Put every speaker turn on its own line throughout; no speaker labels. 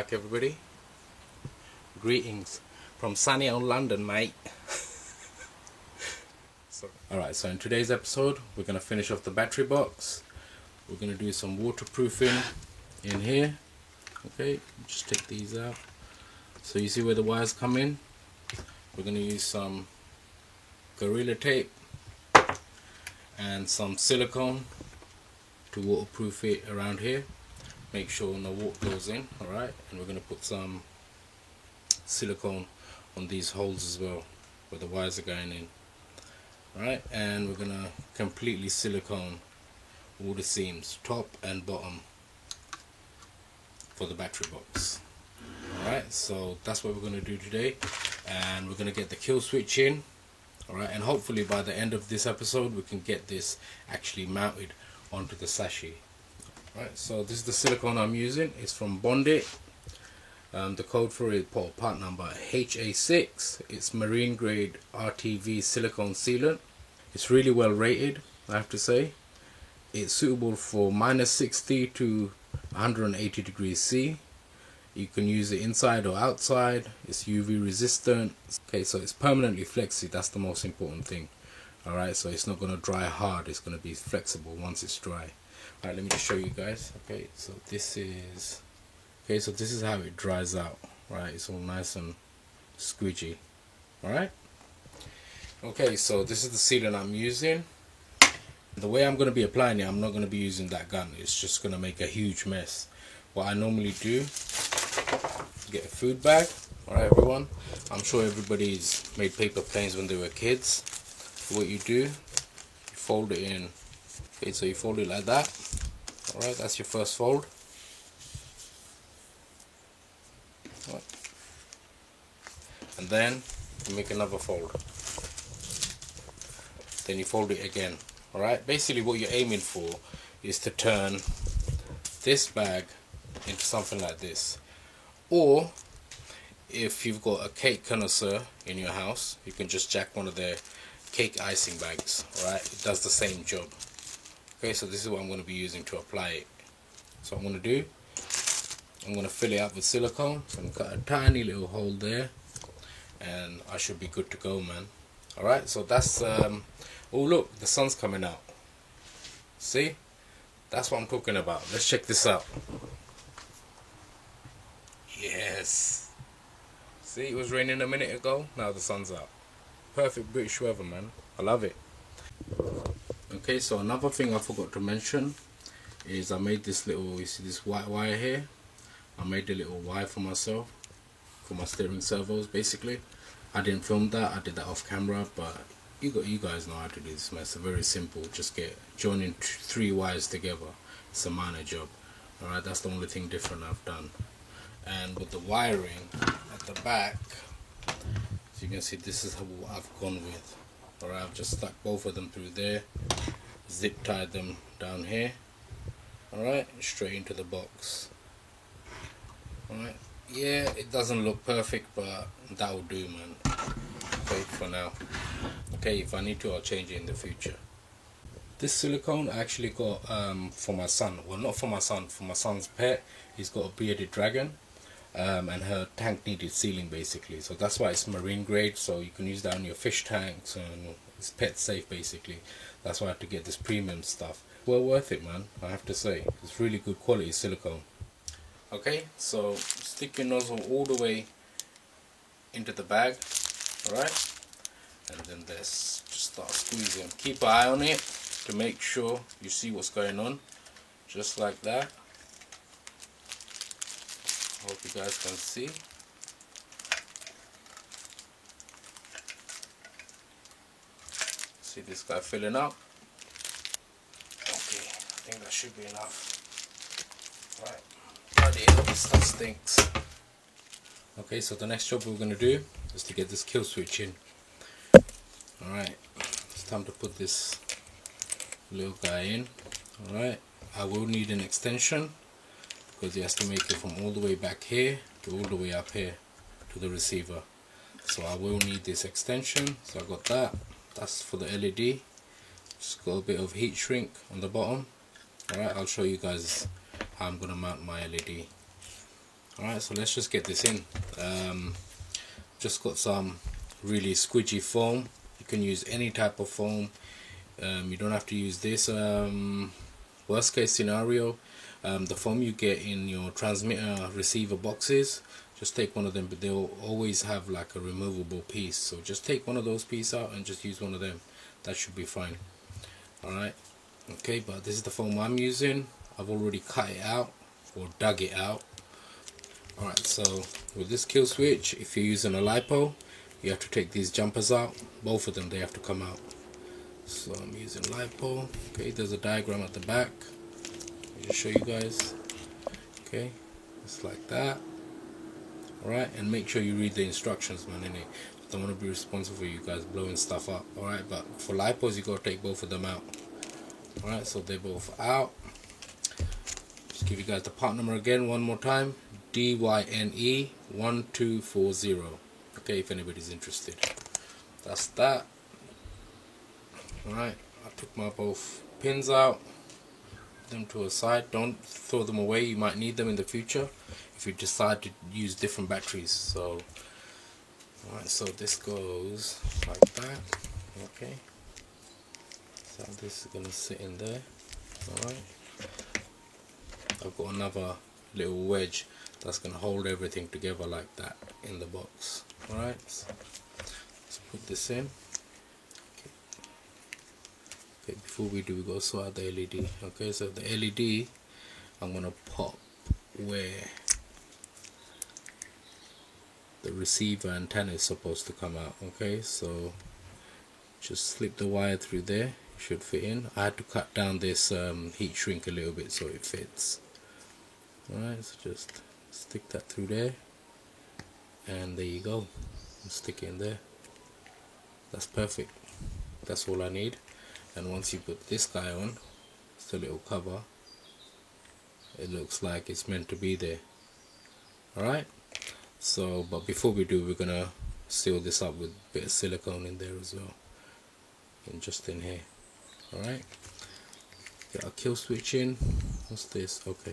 back, everybody. Greetings from sunny old London, mate. Alright, so in today's episode we're going to finish off the battery box. We're going to do some waterproofing in here. Okay, just take these out. So you see where the wires come in? We're going to use some Gorilla Tape and some silicone to waterproof it around here. Make sure no water goes in. Alright, and we're going to put some silicone on these holes as well where the wires are going in. Alright, and we're going to completely silicone all the seams, top and bottom, for the battery box. Alright, so that's what we're going to do today, and we're going to get the kill switch in. Alright, and hopefully by the end of this episode we can get this actually mounted onto the sashi. Alright, so this is the silicone I'm using. It's from Bondit. The code for it, part number HA6. It's marine grade RTV silicone sealant. It's really well rated, I have to say. It's suitable for -60 to 180 degrees C. You can use it inside or outside. It's UV resistant. Okay, so it's permanently flexy. That's the most important thing. Alright, so it's not going to dry hard. It's going to be flexible once it's dry. Alright, let me just show you guys. Okay, so this is how it dries out. Right, it's all nice and squidgy. Alright. Okay, so this is the sealant I'm using. The way I'm going to be applying it, I'm not going to be using that gun. It's just going to make a huge mess. What I normally do, get a food bag. Alright everyone, I'm sure everybody's made paper planes when they were kids. So what you do, you fold it in. Okay, so you fold it like that. Alright, that's your first fold. Right. And then you make another fold. Then you fold it again. Alright, basically what you're aiming for is to turn this bag into something like this. Or if you've got a cake connoisseur in your house, you can just jack one of their cake icing bags. Alright, it does the same job. Okay, so this is what I'm going to be using to apply it. So what I'm going to do, I'm going to fill it up with silicone. So I'm going to cut a tiny little hole there, and I should be good to go, man. Alright, so that's oh look, the sun's coming out. See, that's what I'm talking about. Let's check this out. Yes, see, it was raining a minute ago, now the sun's out. Perfect British weather, man. I love it. Okay, so another thing I forgot to mention is I made this little, you see this white wire here? I made a little wire for myself, for my steering servos basically. I didn't film that, I did that off camera, but you guys know how to do this, man. It's very simple. Just joining 3 wires together. It's a minor job. Alright, that's the only thing different I've done. And with the wiring at the back, as you can see, this is what I've gone with. Alright, I've just stuck both of them through there, zip tied them down here. Alright, straight into the box. Alright, yeah, it doesn't look perfect, but that will do, man. Okay, for now. Okay, if I need to, I'll change it in the future. This silicone I actually got for my son. Well, not for my son, for my son's pet. He's got a bearded dragon, and her tank needed sealing basically. So that's why it's marine grade, so you can use that on your fish tanks, and it's pet safe basically. That's why I had to get this premium stuff. Well worth it, man, I have to say. It's really good quality silicone. Okay, so stick your nozzle all the way into the bag. Alright, and then let's just start squeezing. Keep an eye on it to make sure you see what's going on, just like that. Hope you guys can see. See this guy filling up. Okay, I think that should be enough. Right, bloody hell, this stuff stinks. Okay, so the next job we're going to do is to get this kill switch in. Alright, it's time to put this little guy in. Alright, I will need an extension because he has to make it from all the way back here to all the way up here to the receiver. So I will need this extension. So I got that. That's for the LED. Just got a bit of heat shrink on the bottom. Alright, I'll show you guys how I'm going to mount my LED. Alright, so let's just get this in. Just got some really squidgy foam. You can use any type of foam. You don't have to use this. Worst case scenario, the foam you get in your transmitter receiver boxes, just take one of them, but they'll always have like a removable piece, so just take one of those pieces out and just use one of them. That should be fine. Alright, okay, but this is the foam I'm using. I've already cut it out or dug it out. Alright, so with this kill switch, if you're using a LiPo, you have to take these jumpers out. Both of them, they have to come out. So I'm using LiPo. Okay, there's a diagram at the back. Let me just show you guys. Okay, it's like that. Alright, and make sure you read the instructions, man, innit? I don't want to be responsible for you guys blowing stuff up. Alright, but for LiPos, you gotta take both of them out. Alright, so they're both out. Just give you guys the part number again one more time. DYNE 1240. Okay, if anybody's interested. That's that. Alright, I took my both pins out, them to a side. Don't throw them away, you might need them in the future if you decide to use different batteries. So alright, so this goes like that. Okay, so this is gonna sit in there. Alright, I've got another little wedge that's gonna hold everything together like that in the box. Alright, so let's put this in. Okay, before we do, we go sort out the LED. Okay, so the LED I'm gonna pop where the receiver antenna is supposed to come out. Okay, so just slip the wire through there, it should fit in. I had to cut down this heat shrink a little bit so it fits. Alright, so just stick that through there, and there you go. Stick it in there. That's perfect. That's all I need. And once you put this guy on, it's a little cover, it looks like it's meant to be there. Alright, so but before we do, we're gonna seal this up with a bit of silicone in there as well, and just in here. Alright, get our kill switch in. What's this? Okay,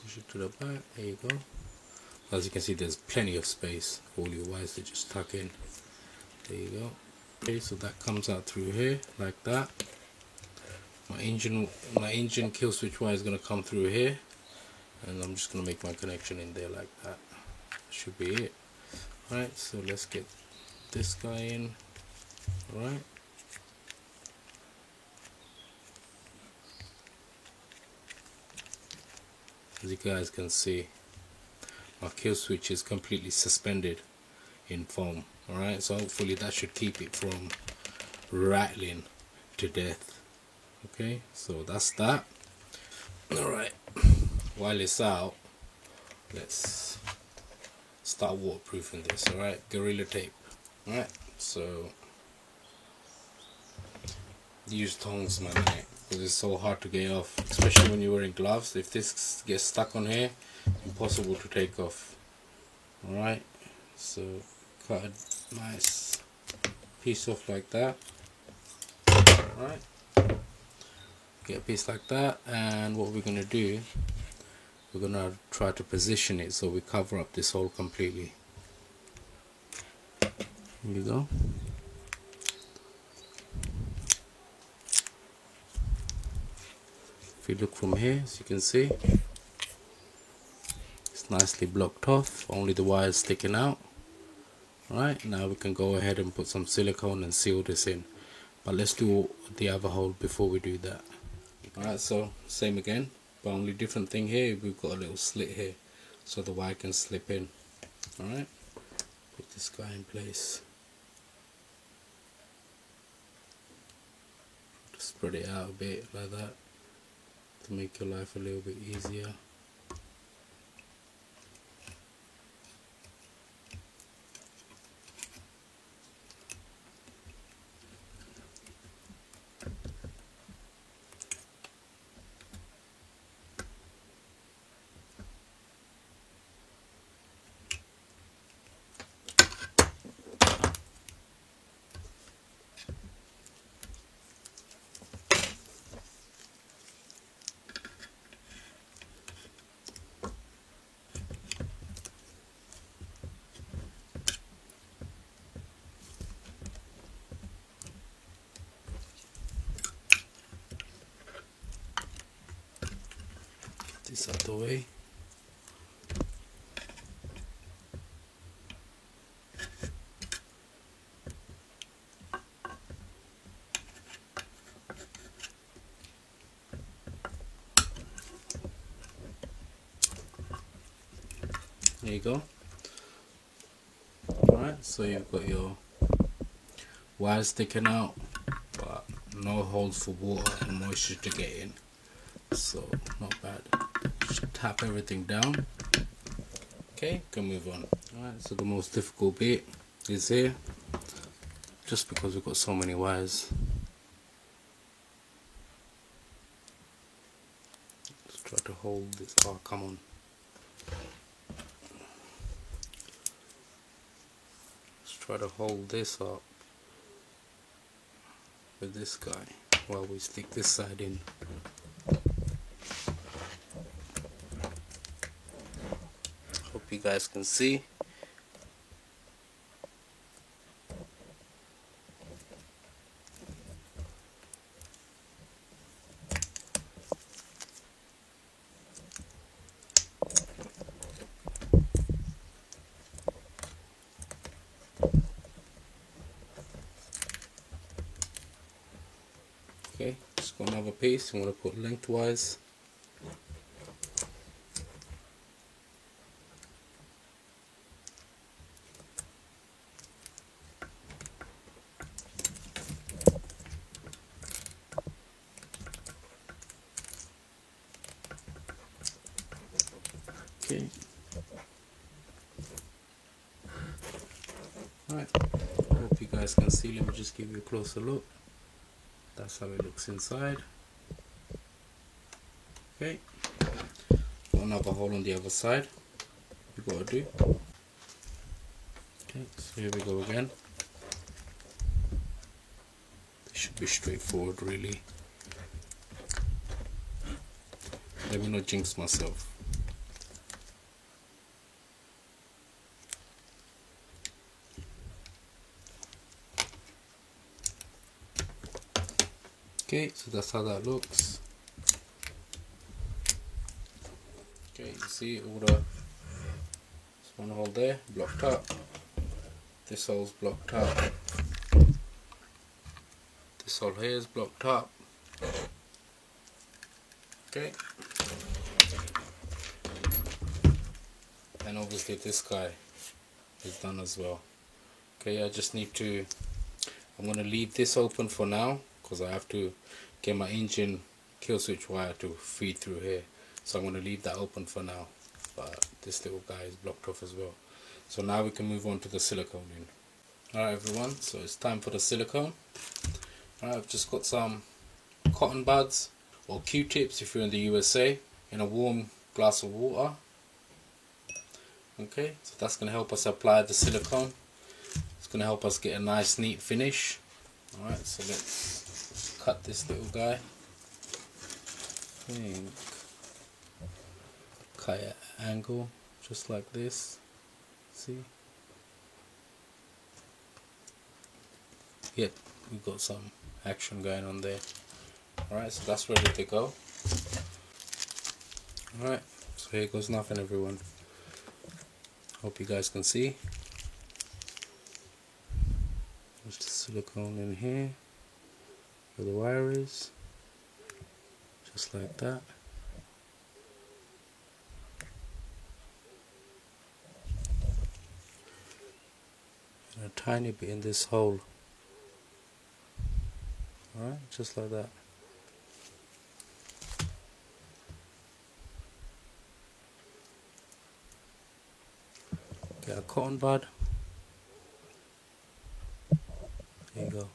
push it to the back. There you go. As you can see, there's plenty of space for all your wires to just tuck in. There you go. Okay, so that comes out through here like that. My engine kill switch wire is going to come through here, and I'm just going to make my connection in there like that. That should be it. Alright, so let's get this guy in. Alright, as you guys can see, my kill switch is completely suspended in foam. Alright, so hopefully that should keep it from rattling to death. Okay, so that's that. Alright, while it's out, let's start waterproofing this. Alright, Gorilla Tape. Alright, so use tongs, man, because it's so hard to get off, especially when you're wearing gloves. If this gets stuck on here, impossible to take off. Alright, so cut a nice piece off like that. Alright, get a piece like that, and what we're going to do, we're going to try to position it so we cover up this hole completely. Here you go. If you look from here, as you can see, it's nicely blocked off, only the wires sticking out. Right, now we can go ahead and put some silicone and seal this in, but let's do the other hole before we do that. Alright, so same again, but only different thing here, we've got a little slit here so the wire can slip in. Alright, put this guy in place, spread it out a bit like that to make your life a little bit easier. this out the way. There you go. Alright, so you've got your wires sticking out, but no holes for water and moisture to get in, so not bad. Just tap everything down. Okay, can move on. Alright, so the most difficult bit is here, just because we've got so many wires. Let's try to hold this. Oh, come on. Try to hold this up with this guy while we stick this side in. Hope you guys can see. Okay, just got another piece. I'm going to put lengthwise. Okay. Alright, hope you guys can see. Let me just give you a closer look. That's how it looks inside. Okay, got another hole on the other side you gotta do. Okay, so here we go again. This should be straightforward, really. Let me not jinx myself. Okay, so that's how that looks. Okay, you see all the, this one hole there blocked up, this hole's blocked up, this hole here is blocked up. Okay, and obviously this guy is done as well. Okay, I just need to, I'm going to leave this open for now because I have to get my engine kill switch wire to feed through here, so I'm going to leave that open for now, but this little guy is blocked off as well. So now we can move on to the silicone in. Alright everyone, so it's time for the silicone. Alright, I've just got some cotton buds or Q-tips if you're in the USA in a warm glass of water. Okay, so that's going to help us apply the silicone. It's going to help us get a nice neat finish. Alright, so let's cut this little guy. I think cut at an angle just like this. See? Yep, we've got some action going on there. Alright, so that's ready to go. Alright, so here goes nothing, everyone. Hope you guys can see. There's the silicone in here where the wire is, just like that. And a tiny bit in this hole. Alright, just like that. Get a cotton bud. There you go.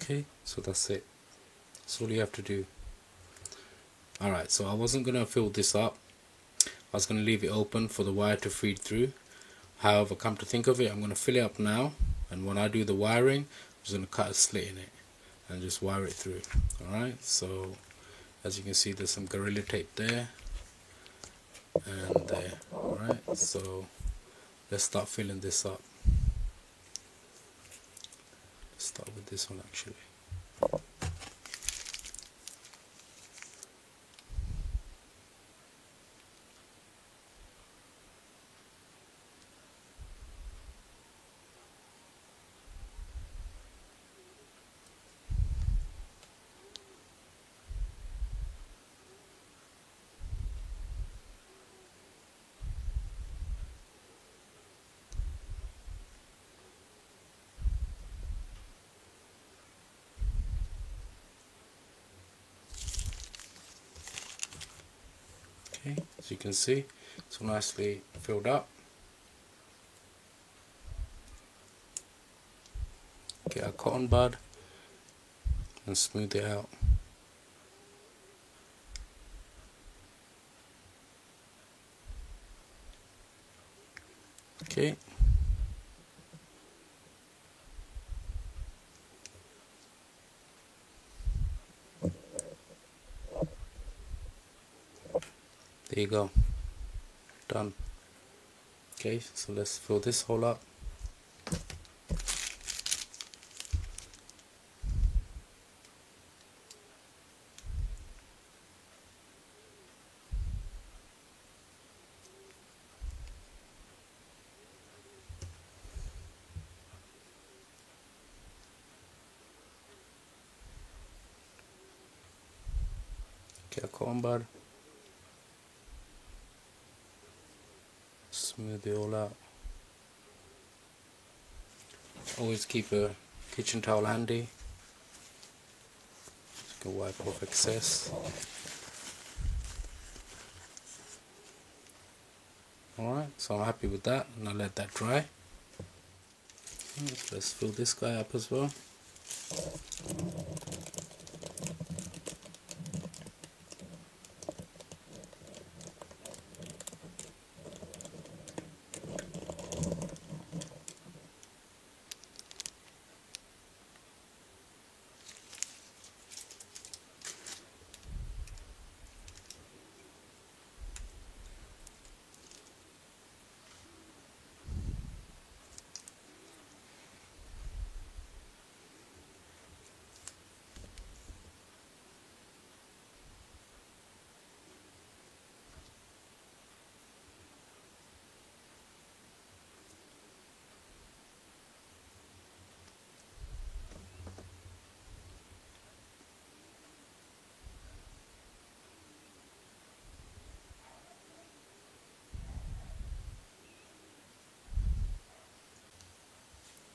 Okay, so that's it. That's all you have to do. Alright, so I wasn't going to fill this up. I was going to leave it open for the wire to feed through. However, come to think of it, I'm going to fill it up now. And when I do the wiring, I'm just going to cut a slit in it and just wire it through. Alright, so as you can see, there's some Gorilla Tape there. and there. Alright, so let's start filling this up. Let's start with this one actually. Okay, as you can see, it's nicely filled up. Get a cotton bud and smooth it out. Okay. There you go. Done. Okay, so let's fill this hole up. Get a cotton bud. Smooth it all out. Always keep a kitchen towel handy. You can wipe off excess. Alright, so I'm happy with that, and I'll let that dry. Let's fill this guy up as well.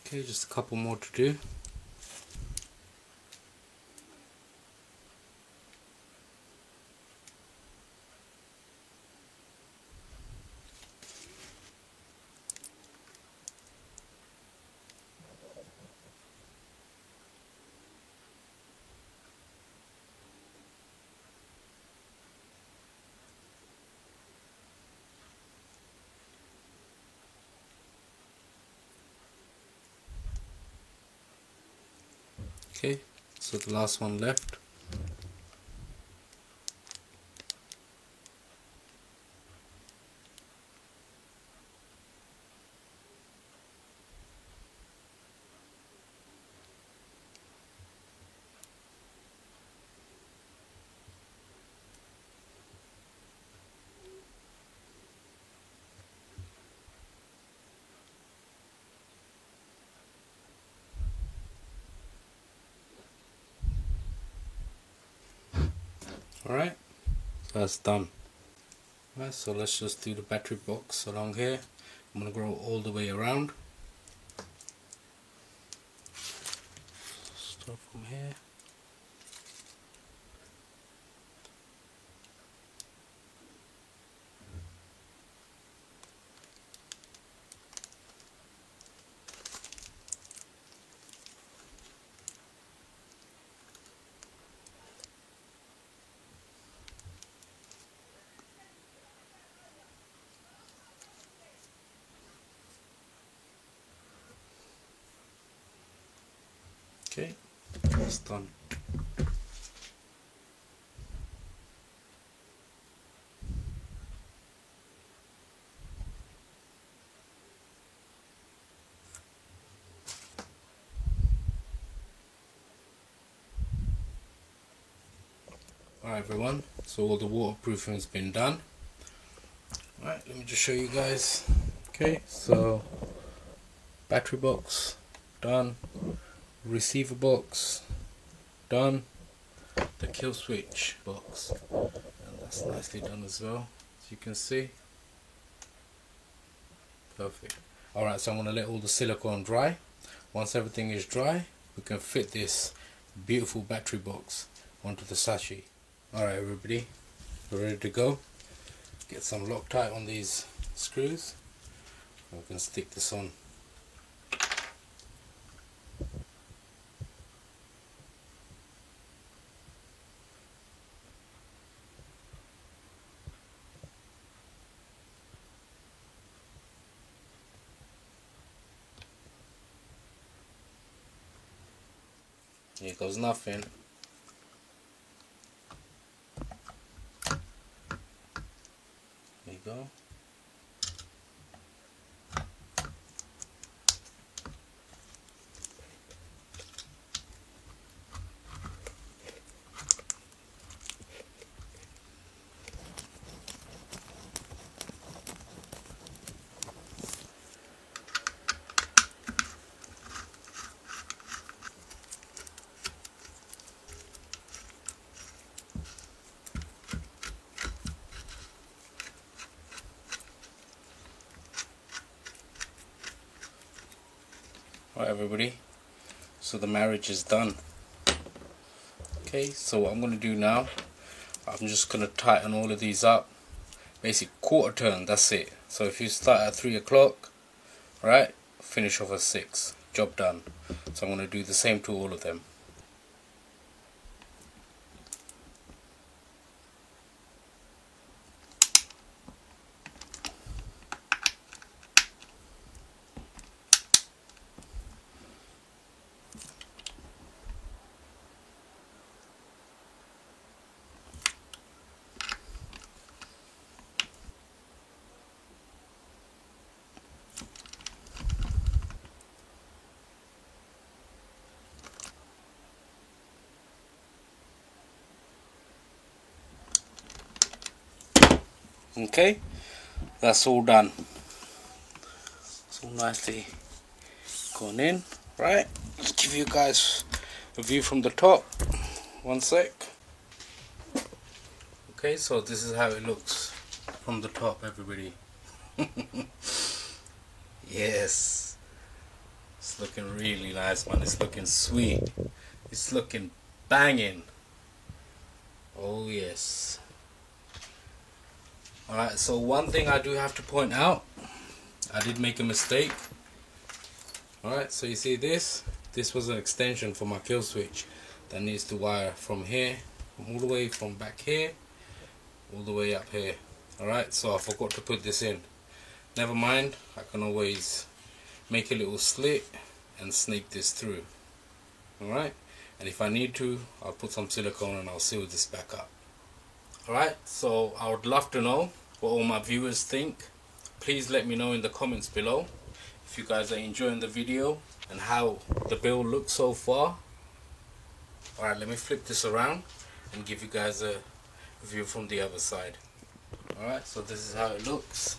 Okay, just a couple more to do. Okay, so the last one left. Alright, so that's done. Alright, so let's just do the battery box along here. I'm going to go all the way around. Start from here. Okay, that's done. Alright everyone, so all the waterproofing has been done. Alright, let me just show you guys. Okay, so battery box done, receiver box done, the kill switch box, and that's nicely done as well, as you can see. Perfect. Alright, so I'm going to let all the silicone dry. Once everything is dry, we can fit this beautiful battery box onto the sachet. Alright everybody, we're ready to go. Get some Loctite on these screws and we can stick this on. Here goes nothing. There you go. Alright everybody, so the marriage is done. Okay, so what I'm going to do now, I'm just going to tighten all of these up. Basic quarter turn, that's it. So if you start at 3 o'clock, right, finish off at 6, job done. So I'm going to do the same to all of them. Okay, that's all done. It's all nicely gone in. Right, let's give you guys a view from the top. One sec. Okay, so this is how it looks from the top, everybody. Yes, it's looking really nice, man. It's looking sweet. It's looking banging. Oh yes. Alright, so one thing I do have to point out, I did make a mistake. Alright, so you see this was an extension for my kill switch that needs to wire from here, all the way from back here, all the way up here. Alright, so I forgot to put this in. Never mind, I can always make a little slit and snake this through. Alright, and if I need to, I'll put some silicone and I'll seal this back up. Alright, so I would love to know what all my viewers think. Please let me know in the comments below if you guys are enjoying the video and how the build looks so far. Alright, let me flip this around and give you guys a view from the other side. Alright, so this is how it looks.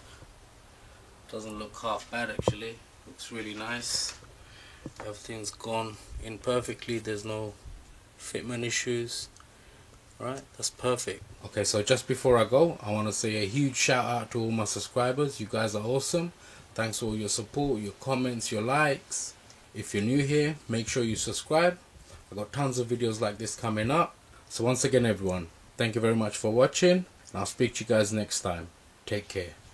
Doesn't look half bad actually. Looks really nice. Everything's gone in perfectly. There's no fitment issues. Right, that's perfect. Okay, so just before I go, I want to say a huge shout out to all my subscribers. You guys are awesome. Thanks for all your support, your comments, your likes. If you're new here, make sure you subscribe. I've got tons of videos like this coming up. So once again everyone, thank you very much for watching, and I'll speak to you guys next time. Take care.